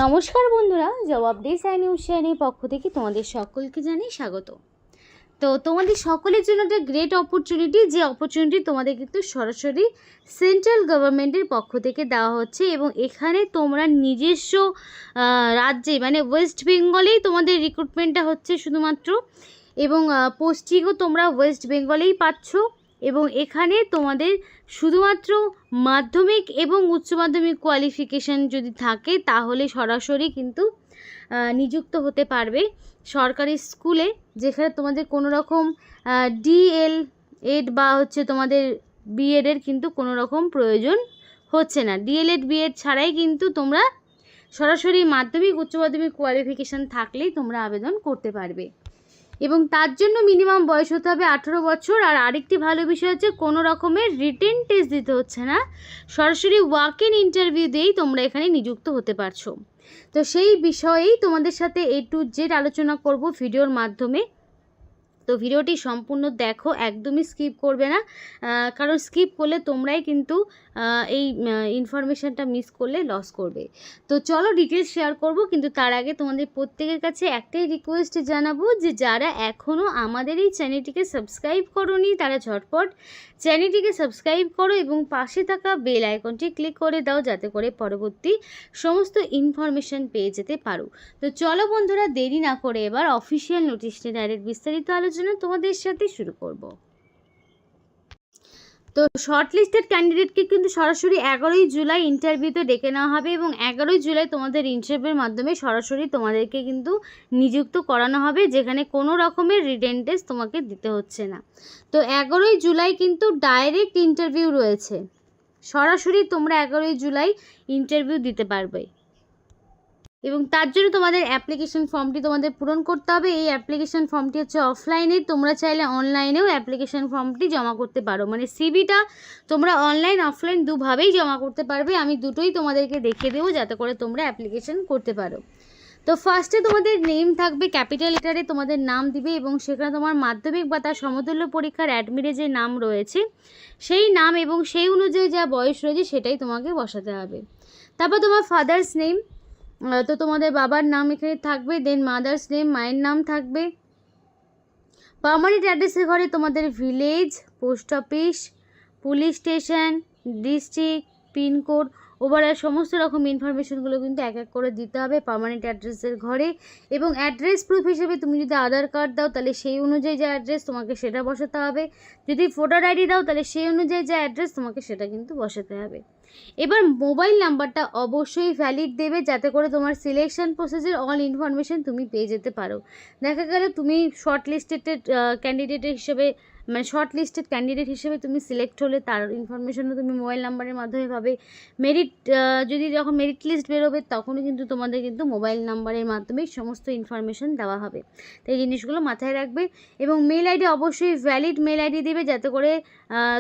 নমস্কার বন্ধুরা, জবাব ডে সাই নিউজ চ্যানেলের পক্ষ থেকে তোমাদের সকলকে জানাই স্বাগত। তো তোমাদের সকলের জন্য একটা গ্রেট অপরচুনিটি, যে অপরচুনিটি তোমাদের কিন্তু সরাসরি সেন্ট্রাল গভর্নমেন্টের পক্ষ থেকে দেওয়া হচ্ছে এবং এখানে তোমরা নিজস্ব রাজ্যে মানে ওয়েস্ট বেঙ্গলেই তোমাদের রিক্রুটমেন্টটা হচ্ছে শুধুমাত্র, এবং পোস্টিংও তোমরা ওয়েস্ট বেঙ্গলেই পাচ্ছ। এবং এখানে তোমাদের শুধুমাত্র মাধ্যমিক এবং উচ্চ মাধ্যমিক কোয়ালিফিকেশান যদি থাকে তাহলে সরাসরি কিন্তু নিযুক্ত হতে পারবে সরকারি স্কুলে, যেখানে তোমাদের কোনো রকম ডিএলএড বা হচ্ছে তোমাদের বিএডের কিন্তু কোনো রকম প্রয়োজন হচ্ছে না। ডিএলএড বিএড ছাড়াই কিন্তু তোমরা সরাসরি মাধ্যমিক উচ্চ মাধ্যমিক কোয়ালিফিকেশান থাকলেই তোমরা আবেদন করতে পারবে এবং তার জন্য মিনিমাম বয়স হতে হবে 18 বছর। আর আরেকটি ভালো বিষয় হচ্ছে কোনো রকমের রিটেন টেস্ট দিতে হচ্ছে না, সরাসরি ওয়াক ইন ইন্টারভিউ দিয়েই তোমরা এখানে নিযুক্ত হতে পারছো। তো সেই বিষয়েই তোমাদের সাথে A to Z আলোচনা করব ভিডিওর মাধ্যমে। তো ভিডিওটি সম্পূর্ণ দেখো, একদমই স্কিপ করবে না, কারণ স্কিপ করলে তোমরাই কিন্তু এই ইনফরমেশানটা মিস করলে লস করবে। তো চলো ডিটেলস শেয়ার করব, কিন্তু তার আগে তোমাদের প্রত্যেকের কাছে একটাই রিকোয়েস্ট জানাবো যে যারা এখনও আমাদের এই চ্যানেলটিকে সাবস্ক্রাইব করোনি তারা ঝটপট চ্যানেলটিকে সাবস্ক্রাইব করো এবং পাশে থাকা বেল আইকনটি ক্লিক করে দাও, যাতে করে পরবর্তী সমস্ত ইনফরমেশান পেয়ে যেতে পারো। তো চলো বন্ধুরা, দেরি না করে এবার অফিসিয়াল নোটিশটি ডাইরেক্ট বিস্তারিত আলোচনা তোমাদের সাথে শুরু করব। তো শর্ট লিস্টেড ক্যান্ডিডেটকে কিন্তু সরাসরি 11ই জুলাই ইন্টারভিউতে ডেকে নেওয়া হবে এবং 11ই জুলাই তোমাদের ইন্টারভিউর মাধ্যমে সরাসরি তোমাদেরকে কিন্তু নিযুক্ত করানো হবে, যেখানে কোনো রকমের রিটেন টেস্ট তোমাকে দিতে হচ্ছে না। তো 11ই জুলাই কিন্তু ডাইরেক্ট ইন্টারভিউ রয়েছে, সরাসরি তোমরা 11ই জুলাই ইন্টারভিউ দিতে পারবে এবং তার জন্য তোমাদের অ্যাপ্লিকেশন ফর্মটি তোমাদের পূরণ করতে হবে। এই অ্যাপ্লিকেশন ফর্মটি হচ্ছে অফলাইনে, তোমরা চাইলে অনলাইনেও অ্যাপ্লিকেশন ফর্মটি জমা করতে পারো, মানে সিভিটা তোমরা অনলাইন অফলাইন দুভাবেই জমা করতে পারবে। আমি দুটোই তোমাদেরকে দেখিয়ে দেবো যাতে করে তোমরা অ্যাপ্লিকেশন করতে পারো। তো ফার্স্টে তোমাদের নেম থাকবে, ক্যাপিটাল লেটারে তোমাদের নাম দিবে এবং সেখানে তোমার মাধ্যমিক বা তার সমতুল্য পরীক্ষার অ্যাডমিটে যে নাম রয়েছে সেই নাম এবং সেই অনুযায়ী যা বয়স রয়েছে সেটাই তোমাকে বসাতে হবে। তারপর তোমার ফাদার্স নেম, তো তোমাদের বাবার নাম এখানে থাকবে, দেন মাদার্স নেম, মায়ের নাম থাকবে। পার্মানেন্ট অ্যাড্রেসের ঘরে তোমাদের village, post office, police station, district, pincode, overall সমস্ত রকম ইনফরমেশনগুলো কিন্তু এক এক করে দিতে হবে পার্মানেন্ট অ্যাড্রেসের ঘরে। এবং অ্যাড্রেস প্রুফ হিসেবে তুমি যদি আধার কার্ড দাও তাহলে সেই অনুযায়ী যা অ্যাড্রেস তোমাকে সেটা বসাতে হবে, যদি ভোটার আইডি দাও তাহলে সেই অনুযায়ী যা অ্যাড্রেস তোমাকে সেটা কিন্তু বসাতে হবে। এবার মোবাইল নাম্বারটা অবশ্যই ভ্যালিড দেবে, যাতে করে তোমার সিলেকশন প্রসেসের অল ইনফরমেশন তুমি পেয়ে যেতে পারো। দেখা গেল তুমি শর্ট লিস্টেড ক্যান্ডিডেটের হিসেবে মানে শর্ট লিস্টেড ক্যান্ডিডেট হিসেবে তুমি সিলেক্ট হলে তার ইনফরমেশনও তুমি মোবাইল নাম্বারের মাধ্যমে পাবে। মেরিট যদি যখন মেরিট লিস্ট বেরোবে তখনও কিন্তু তোমাদের কিন্তু মোবাইল নাম্বারের মাধ্যমেই সমস্ত ইনফরমেশন দেওয়া হবে। তো এই জিনিসগুলো মাথায় রাখবে এবং মেল আইডি অবশ্যই ভ্যালিড মেল আইডি দেবে, যাতে করে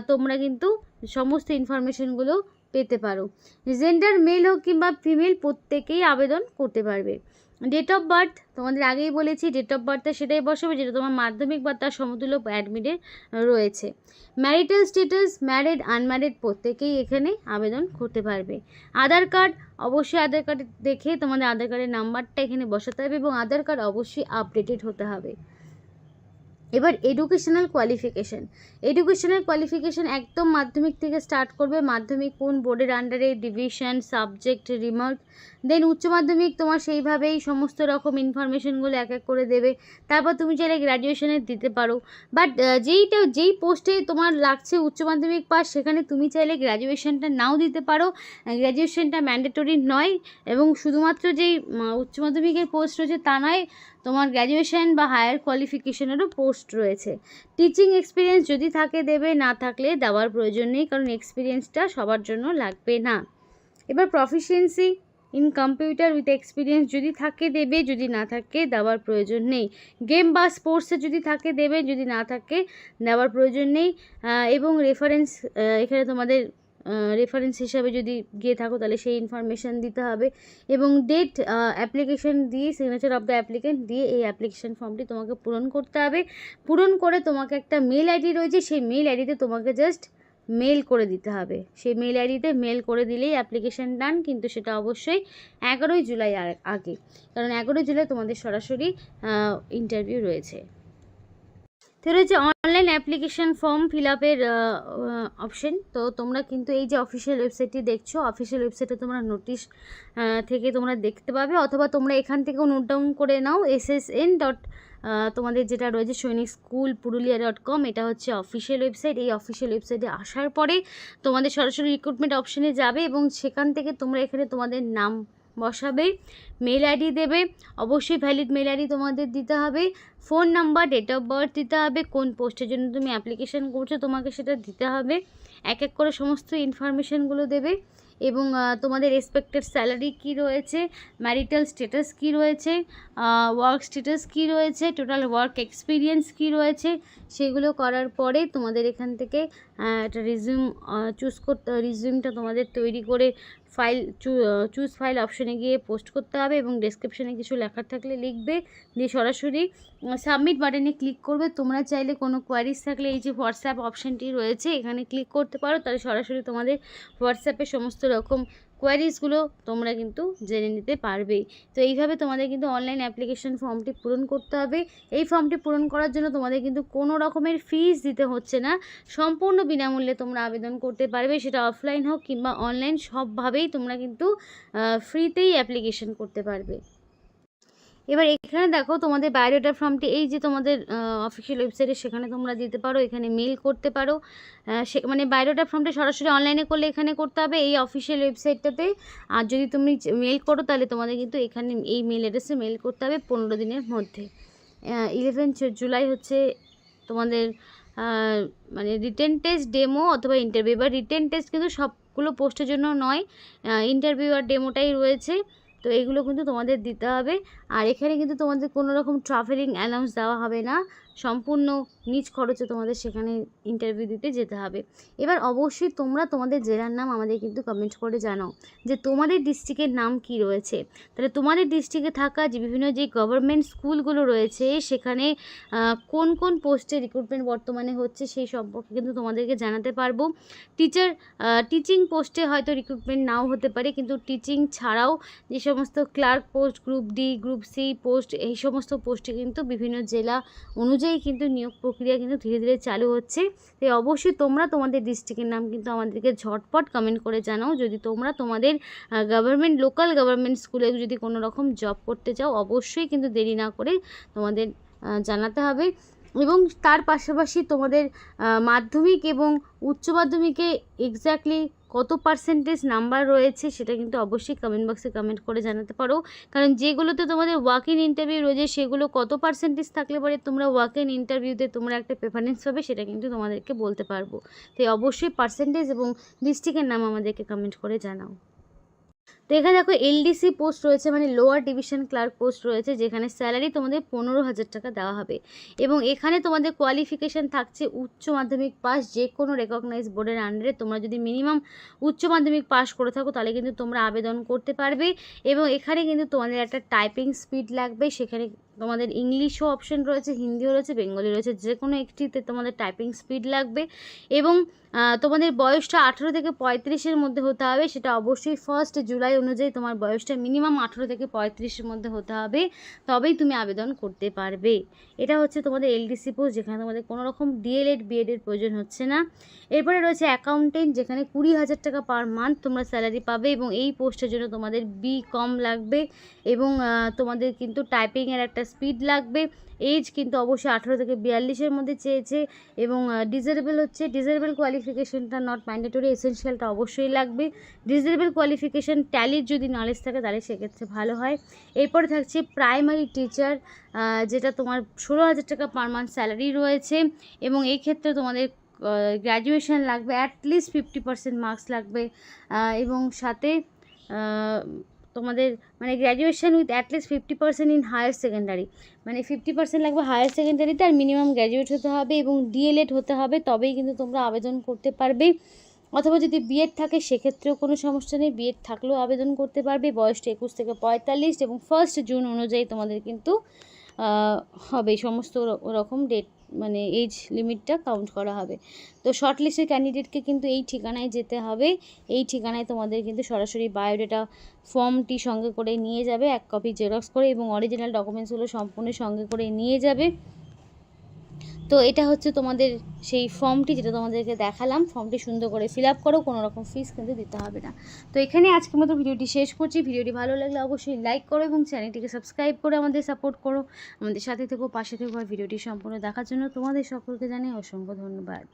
তোমরা কিন্তু সমস্ত ইনফরমেশনগুলো পেতে পারো। জেন্ডার মেল হোক কিংবা ফিমেল প্রত্যেকেই আবেদন করতে পারবে। ডেট অফ বার্থ তোমাদের আগেই বলেছি, ডেট অফ বার্থটা সেটাই বসাবে যেটা তোমার মাধ্যমিক বা তার সমতুল্য অ্যাডমিটে রয়েছে। ম্যারিটাল স্ট্যাটাস, ম্যারিড আনম্যারিড প্রত্যেকেই এখানে আবেদন করতে পারবে। আধার কার্ড, অবশ্যই আধার কার্ড দেখে তোমাদের আধার কার্ডের নাম্বারটা এখানে বসাতে হবে এবং আধার কার্ড অবশ্যই আপডেটেড হতে হবে। এবার এডুকেশনাল কোয়ালিফিকেশান একদম মাধ্যমিক থেকে স্টার্ট করবে। মাধ্যমিক কোন বোর্ডের আন্ডারে, ডিভিশন, সাবজেক্ট, রিমার্ক, দেন উচ্চ মাধ্যমিক তোমার সেইভাবেই সমস্ত রকম ইনফরমেশনগুলো এক এক করে দেবে। তারপর তুমি চাইলে গ্র্যাজুয়েশনের দিতে পারো, বাট যেই পোস্টে তোমার লাগছে উচ্চ মাধ্যমিক পাস সেখানে তুমি চাইলে গ্র্যাজুয়েশনটা নাও দিতে পারো, গ্র্যাজুয়েশনটা ম্যান্ডেটরি নয়। এবং শুধুমাত্র যেই উচ্চ মাধ্যমিকের পোস্ট রয়েছে তা নয়, তোমার গ্র্যাজুয়েশন বা হায়ার কোয়ালিফিকেশনেরও পোস্ট রয়েছে। টিচিং এক্সপিরিয়েন্স যদি থাকে দেবে, না থাকলে দেওয়ার প্রয়োজন নেই, কারণ এক্সপিরিয়েন্সটা সবার জন্য লাগবে না। এবার proficiency in computer with experience যদি থাকে দেবে, যদি না থাকে দেওয়ার প্রয়োজন নেই। গেম বা স্পোর্টসে যদি থাকে দেবে, যদি না থাকে দেওয়ার প্রয়োজন নেই। এবং রেফারেন্স, এখানে তোমাদের রেফারেন্স হিসাবে যদি গিয়ে থাকো তাহলে সেই ইনফরমেশান দিতে হবে এবং ডেট অ্যাপ্লিকেশন দিয়ে সিগনেচার অফ দ্য অ্যাপ্লিকেন্ট দিয়ে এই অ্যাপ্লিকেশন ফর্মটি তোমাকে পূরণ করতে হবে। পূরণ করে তোমাকে একটা মেল আইডি রয়েছে, সেই মেল আইডিতে তোমাকে জাস্ট মেল করে দিতে হবে। সেই মেল আইডিতে মেল করে দিলেই অ্যাপ্লিকেশান ডান, কিন্তু সেটা অবশ্যই 11ই জুলাই আগে, কারণ 11ই জুলাই তোমাদের সরাসরি ইন্টারভিউ রয়েছে। তো রয়েছে অনলাইন অ্যাপ্লিকেশান ফর্ম ফিল আপের অপশন। তো তোমরা কিন্তু এই যে অফিসিয়াল ওয়েবসাইটটি দেখছো, অফিসিয়াল ওয়েবসাইটে তোমরা নোটিশ থেকে তোমরা দেখতে পাবে, অথবা তোমরা এখান থেকেও নোট ডাউন করে নাও SSN. তোমাদের যেটা রয়েছে সৈনিক স্কুল পুরুলিয়া.com, এটা হচ্ছে অফিসিয়াল ওয়েবসাইট। এই অফিসিয়াল ওয়েবসাইটে আসার পরে তোমাদের সরাসরি রিক্রুটমেন্ট অপশানে যাবে এবং সেখান থেকে তোমরা এখানে তোমাদের নাম বসাবে, মেল আইডি দেবে, অবশ্যই ভ্যালিড মেল আইডি তোমাদের দিতে হবে, phone number, date of birth দিতে হবে, কোন পোস্টের জন্য তুমি অ্যাপ্লিকেশান করছো তোমাকে সেটা দিতে হবে, এক এক করে সমস্ত ইনফরমেশানগুলো দেবে এবং তোমাদের এক্সপেক্টেড স্যালারি কী রয়েছে, ম্যারিটাল স্ট্যাটাস কী রয়েছে, ওয়ার্ক স্ট্যাটাস কী রয়েছে, টোটাল ওয়ার্ক এক্সপিরিয়েন্স কী রয়েছে, সেগুলো করার পরে তোমাদের এখান থেকে একটা রিজিউম চুজ করতে, রিজিউমটা তোমাদের তৈরি করে ফাইল চুজ ফাইল অপশানে গিয়ে পোস্ট করতে হবে এবং ডেসক্রিপশানে কিছু লেখার থাকলে লিখবে, দিয়ে সরাসরি সাবমিট বাটনে ক্লিক করবে। তোমরা চাইলে কোনো কোয়ারিজ থাকলে এই যে হোয়াটসঅ্যাপ অপশানটি রয়েছে এখানে ক্লিক করতে পারো, তাহলে সরাসরি তোমাদের হোয়াটসঅ্যাপে সমস্ত রকম কোয়ারিজগুলো তোমরা কিন্তু জেনে নিতে পারবে। তো এইভাবে তোমাদের কিন্তু অনলাইন অ্যাপ্লিকেশন ফর্মটি পূরণ করতে হবে। এই ফর্মটি পূরণ করার জন্য তোমাদের কিন্তু কোনো রকমের ফিস দিতে হচ্ছে না, সম্পূর্ণ বিনামূল্যে তোমরা আবেদন করতে পারবে, সেটা অফলাইন হোক কিংবা অনলাইন, সবভাবেই তোমরা কিন্তু ফ্রিতেই অ্যাপ্লিকেশন করতে পারবে। এবার এখানে দেখো তোমাদের বায়োডাটা ফর্মটি এই যে তোমাদের অফিসিয়াল ওয়েবসাইটে সেখানে তোমরা দিতে পারো, এখানে মেল করতে পারো, মানে বায়োডাটা ফর্মটা সরাসরি অনলাইনে করলে এখানে করতে হবে এই অফিসিয়াল ওয়েবসাইটটাতে, আর যদি তুমি মেল করো তাহলে তোমাদের কিন্তু এখানে এই মেল অ্যাড্রেসে মেল করতে হবে 15 দিনের মধ্যে। 11 জুলাই হচ্ছে তোমাদের মানে রিটেন টেস্ট, ডেমো অথবা ইন্টারভিউ। এবার রিটেন টেস্ট কিন্তু সবগুলো পোস্টের জন্য নয়, ইন্টারভিউ আর ডেমোটাই রয়েছে, তো এগুলো কিন্তু তোমাদের দিতে হবে। আর এখানে কিন্তু তোমাদের কোনো রকম ট্রাভেলিং অ্যালাউন্স দেওয়া হবে না, সম্পূর্ণ নিজ খরচে তোমাদের সেখানে ইন্টারভিউ দিতে যেতে হবে। এবার অবশ্যই তোমরা তোমাদের জেলার নাম আমাদের কিন্তু কমেন্ট করে জানাও যে তোমাদের ডিস্ট্রিক্টের নাম কি রয়েছে, তাহলে তোমাদের ডিস্ট্রিক্টে থাকা যে বিভিন্ন যে গভর্নমেন্ট স্কুলগুলো রয়েছে সেখানে কোন কোন পোস্টে রিক্রুটমেন্ট বর্তমানে হচ্ছে সেই সম্পর্কে কিন্তু তোমাদেরকে জানাতে পারবো। টিচিং পোস্টে হয়তো রিক্রুটমেন্ট নাও হতে পারে, কিন্তু টিচিং ছাড়াও যে সমস্ত clerk post, group D, group C post, এই সমস্ত পোস্টে কিন্তু বিভিন্ন জেলা অনুযায়ী কিন্তু নিয়োগ প্রক্রিয়া কিন্তু ধীরে ধীরে চালু হচ্ছে। তাই অবশ্যই তোমরা তোমাদের ডিস্ট্রিক্টের নাম কিন্তু আমাদেরকে ঝটপট কমেন্ট করে জানাও যদি তোমরা তোমাদের গভর্নমেন্ট, লোকাল গভর্নমেন্ট স্কুলে যদি কোনো রকম জব করতে চাও, অবশ্যই কিন্তু দেরি না করে তোমাদের জানাতে হবে। এবং তার পাশাপাশি তোমাদের মাধ্যমিক এবং উচ্চ মাধ্যমিকে এক্স্যাক্টলি কত পার্সেন্টেজ নাম্বার রয়েছে সেটা কিন্তু অবশ্যই কমেন্ট বক্সে কমেন্ট করে জানাতে পারো, কারণ যেগুলোতে তোমাদের ওয়াক ইন ইন্টারভিউ রয়েছে সেগুলো কত পার্সেন্টেজ থাকলে পরে তোমরা ওয়াক ইন ইন্টারভিউতে তোমরা একটা প্রেফারেন্স পাবে সেটা কিন্তু তোমাদেরকে বলতে পারবো। তাই অবশ্যই পার্সেন্টেজ এবং ডিস্ট্রিক্টের নাম আমাদেরকে কমেন্ট করে জানাও। তো এখানে দেখো LDC পোস্ট রয়েছে, মানে লোয়ার ডিভিশন ক্লার্ক পোস্ট রয়েছে, যেখানে স্যালারি তোমাদের 15,000 টাকা দেওয়া হবে এবং এখানে তোমাদের কোয়ালিফিকেশান থাকছে উচ্চ মাধ্যমিক পাস, যে কোনো রেকগনাইজ বোর্ডের আন্ডারে তোমরা যদি মিনিমাম উচ্চ মাধ্যমিক পাস করে থাকো তাহলে কিন্তু তোমরা আবেদন করতে পারবে। এবং এখানে কিন্তু তোমাদের একটা টাইপিং স্পিড লাগবে, সেখানে তোমাদের ইংলিশও অপশন রয়েছে, হিন্দিও রয়েছে, বেঙ্গলি রয়েছে, যে কোনো একটিতে তোমাদের টাইপিং স্পিড লাগবে। এবং তোমাদের বয়সটা 18 থেকে 35-এর মধ্যে হতে হবে, সেটা অবশ্যই 1 জুলাই অনুযায়ী তোমার বয়সটা মিনিমাম 18 থেকে 35-এর মধ্যে হতে হবে, তবেই তুমি আবেদন করতে পারবে। এটা হচ্ছে তোমাদের LDC পোস্ট, যেখানে তোমাদের কোনো রকম DLED BEd-এর প্রয়োজন হচ্ছে না। এরপরে রয়েছে অ্যাকাউন্টেন্ট, যেখানে 20,000 টাকা পার মান্থ তোমরা স্যালারি পাবে এবং এই পোস্টের জন্য তোমাদের BCom লাগবে এবং তোমাদের কিন্তু টাইপিংয়ের একটা স্পিড লাগবে। এজ কিন্তু অবশ্যই 18 থেকে 42-এর মধ্যে চেয়েছে এবং ডিসেবল হচ্ছে, ডিসেবল কোয়ালিফিকেশনটা নট ম্যান্ডেটরি, এসেনশিয়ালটা অবশ্যই লাগবে। ডিসেবল কোয়ালিফিকেশন ট্যালির যদি নলেজ থাকে তাহলে সেক্ষেত্রে ভালো হয়। এরপরে থাকছে প্রাইমারি টিচার, যেটা তোমার 16,000 টাকা পার মান্থ স্যালারি রয়েছে এবং এই ক্ষেত্রে তোমাদের গ্র্যাজুয়েশন লাগবে, অ্যাটলিস্ট 50% মার্কস লাগবে এবং সাথে তোমাদের মানে graduation with at least 50% in higher secondary, মানে 50% লাগবে হায়ার সেকেন্ডারিতে, আর মিনিমাম গ্র্যাজুয়েট হতে হবে এবং DLED হতে হবে, তবেই কিন্তু তোমরা আবেদন করতে পারবে। অথবা যদি BEd থাকে সেক্ষেত্রেও কোনো সমস্যা নেই, BEd থাকলেও আবেদন করতে পারবে। বয়সটা 21 থেকে 45 এবং 1 জুন অনুযায়ী তোমাদের কিন্তু হবে সমস্ত রকম ডেট মানে এজ লিমিটটা কাউন্ট করা হবে। তো শর্ট লিস্টের ক্যান্ডিডেটকে কিন্তু এই ঠিকানায় যেতে হবে। এই ঠিকানায় তোমাদের কিন্তু সরাসরি বায়োডাটা ফর্মটি সঙ্গে করে নিয়ে যাবে, 1 কপি জেরক্স করে, এবং অরিজিনাল ডকুমেন্টসগুলো সম্পূর্ণ সঙ্গে করে নিয়ে যাবে। তো এটা হচ্ছে তোমাদের সেই ফর্মটি, যেটা তোমাদেরকে দেখালাম। ফর্মটি সুন্দর করে ফিল আপ করো, কোনো রকম ফিস কিন্তু দিতে হবে না। তো এখানে আজকের মতো ভিডিওটি শেষ করছি। ভিডিওটি ভালো লাগলে অবশ্যই লাইক করো এবং চ্যানেলটিকে সাবস্ক্রাইব করে আমাদের সাপোর্ট করো। আমাদের সাথে থেকো, পাশে থেকো। আর ভিডিওটি সম্পূর্ণ দেখার জন্য তোমাদের সকলকে জানাই অসংখ্য ধন্যবাদ।